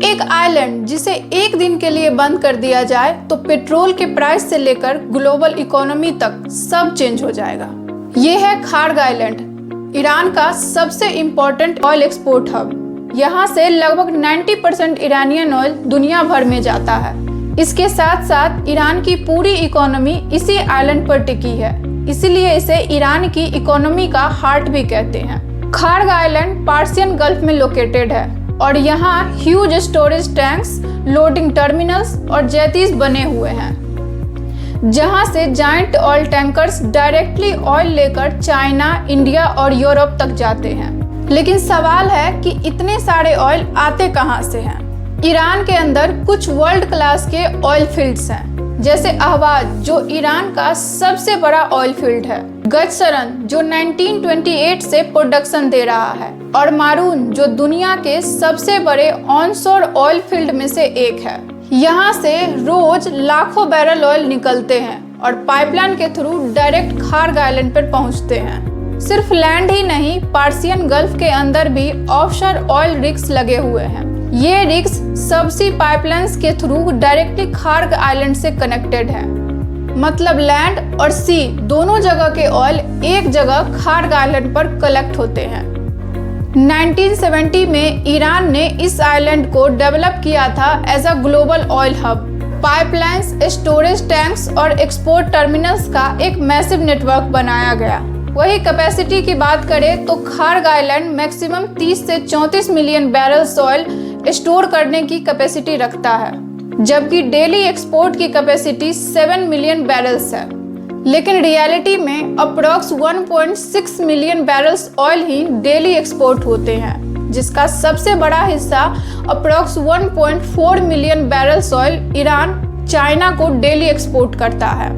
एक आइलैंड जिसे एक दिन के लिए बंद कर दिया जाए तो पेट्रोल के प्राइस से लेकर ग्लोबल इकोनॉमी तक सब चेंज हो जाएगा। ये है खार्ग आइलैंड, ईरान का सबसे इम्पोर्टेंट ऑयल एक्सपोर्ट हब। यहाँ से लगभग 90% ईरानियन ऑयल दुनिया भर में जाता है। इसके साथ साथ ईरान की पूरी इकोनॉमी इसी आइलैंड पर टिकी है, इसीलिए इसे ईरान की इकोनॉमी का हार्ट भी कहते हैं। खार्ग आइलैंड पर्शियन गल्फ में लोकेटेड है और यहाँ huge storage tanks, loading terminals और जेटीज बने हुए हैं, जहाँ से giant oil tankers directly oil लेकर चाइना, इंडिया और यूरोप तक जाते हैं। लेकिन सवाल है कि इतने सारे ऑयल आते कहाँ से हैं? ईरान के अंदर कुछ वर्ल्ड क्लास के ऑयल फील्ड्स हैं, जैसे अहवाज जो ईरान का सबसे बड़ा ऑयल फील्ड है, गजसरन जो 1928 से प्रोडक्शन दे रहा है, और मारून जो दुनिया के सबसे बड़े ऑनशोर ऑयल फील्ड में से एक है। यहाँ से रोज लाखों बैरल ऑयल निकलते हैं और पाइपलाइन के थ्रू डायरेक्ट खार्ग आइलैंड पर पहुँचते हैं। सिर्फ लैंड ही नहीं, पर्शियन गल्फ के अंदर भी ऑफशोर ऑयल रिग्स लगे हुए हैं। ये रिग्स सबसी पाइपलाइंस के थ्रू डायरेक्टली खार्ग आइलैंड से कनेक्टेड है। मतलब लैंड और सी दोनों जगह के ऑयल एक जगह खार्ग आइलैंड पर कलेक्ट होते हैं। 1970 में ईरान ने इस आइलैंड को डेवलप किया था as a global oil hub. Pipelines, storage tanks और एक्सपोर्ट टर्मिनल्स का एक मैसिव नेटवर्क बनाया गया। वही कैपेसिटी की बात करें तो खार्ग आइलैंड मैक्सिमम 30 से 34 मिलियन बैरल्स ऑयल स्टोर करने की कैपेसिटी रखता है, जबकि डेली एक्सपोर्ट की कैपेसिटी 7 मिलियन बैरल्स है। लेकिन रियलिटी में अप्रॉक्स 1.6 मिलियन बैरल्स ऑयल ही डेली एक्सपोर्ट होते हैं, जिसका सबसे बड़ा हिस्सा approx 1.4 million barrels oil Iran China को डेली एक्सपोर्ट करता है।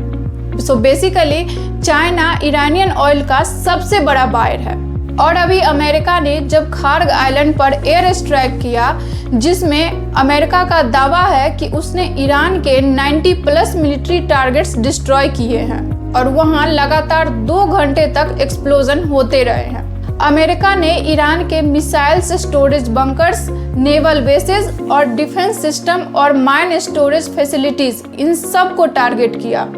So basically China Iranian oil का सबसे बड़ा बायर है। और अभी अमेरिका ने जब खार्ग आइलैंड पर एयर स्ट्राइक किया, जिसमें अमेरिका का दावा है कि उसने ईरान के 90+ मिलिट्री टारगेट्स डिस्ट्रॉय किए हैं और वहां लगातार 2 घंटे तक एक्सप्लोजन होते रहे हैं। अमेरिका ने ईरान के missiles, storage bunkers, naval bases और डिफेंस सिस्टम और माइन स्टोरेज फैसिलिटीज, इन सब को टारगेट किया।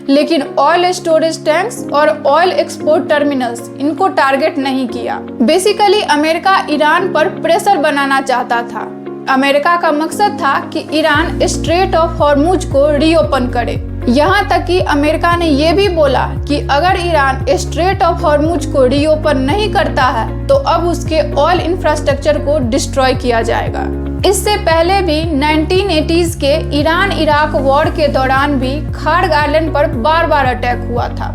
लेकिन ऑयल स्टोरेज टैंक्स और ऑयल एक्सपोर्ट टर्मिनल्स इनको टारगेट नहीं किया। बेसिकली अमेरिका ईरान पर प्रेशर बनाना चाहता था। अमेरिका का मकसद था कि ईरान स्ट्रेट ऑफ हॉर्मुज को रीओपन करे। यहाँ तक कि अमेरिका ने यह भी बोला कि अगर ईरान स्ट्रेट ऑफ हॉर्मुज को रीओपन नहीं करता है तो अब उसके ऑयल इंफ्रास्ट्रक्चर को डिस्ट्रॉय किया जाएगा। इससे पहले भी 1980s के ईरान इराक वॉर के दौरान भी खार्ग आइलैंड पर बार-बार अटैक हुआ था,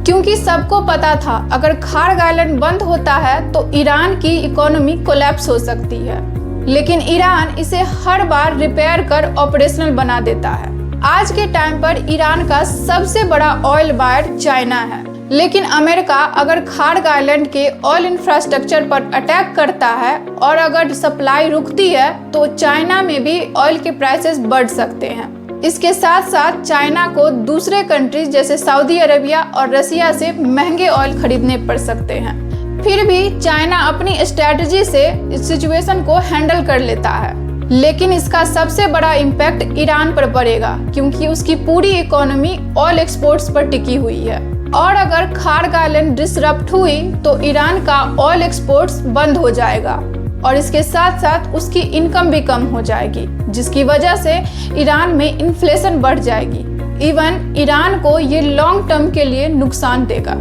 क्योंकि सबको पता था अगर खार्ग आइलैंड बंद होता है तो ईरान की इकोनॉमी कोलैप्स हो सकती है। लेकिन ईरान इसे हर बार रिपेयर कर ऑपरेशनल बना देता है। आज के टाइम पर ईरान का सबसे बड़ा ऑयल बायर चाइना है, लेकिन अमेरिका अगर खार्ग आइलैंड के ऑयल इंफ्रास्ट्रक्चर पर अटैक करता है और अगर सप्लाई रुकती है तो चाइना में भी ऑयल के प्राइसेस बढ़ सकते हैं। इसके साथ साथ चाइना को दूसरे कंट्रीज जैसे सऊदी अरेबिया और रसिया से महंगे ऑयल खरीदने पड़ सकते हैं। फिर भी चाइना अपनी स्ट्रैटेजी से इस सिचुएशन को हैंडल कर लेता है, लेकिन इसका सबसे बड़ा इम्पैक्ट ईरान पर पड़ेगा, क्योंकि उसकी पूरी इकोनॉमी ऑयल एक्सपोर्ट्स पर टिकी हुई है। और अगर खार्ग आइलैंड डिसरप्ट हुई तो ईरान का ऑयल एक्सपोर्ट्स बंद हो जाएगा और इसके साथ साथ उसकी इनकम भी कम हो जाएगी, जिसकी वजह से ईरान में इन्फ्लेशन बढ़ जाएगी। इवन ईरान को ये लॉन्ग टर्म के लिए नुकसान देगा।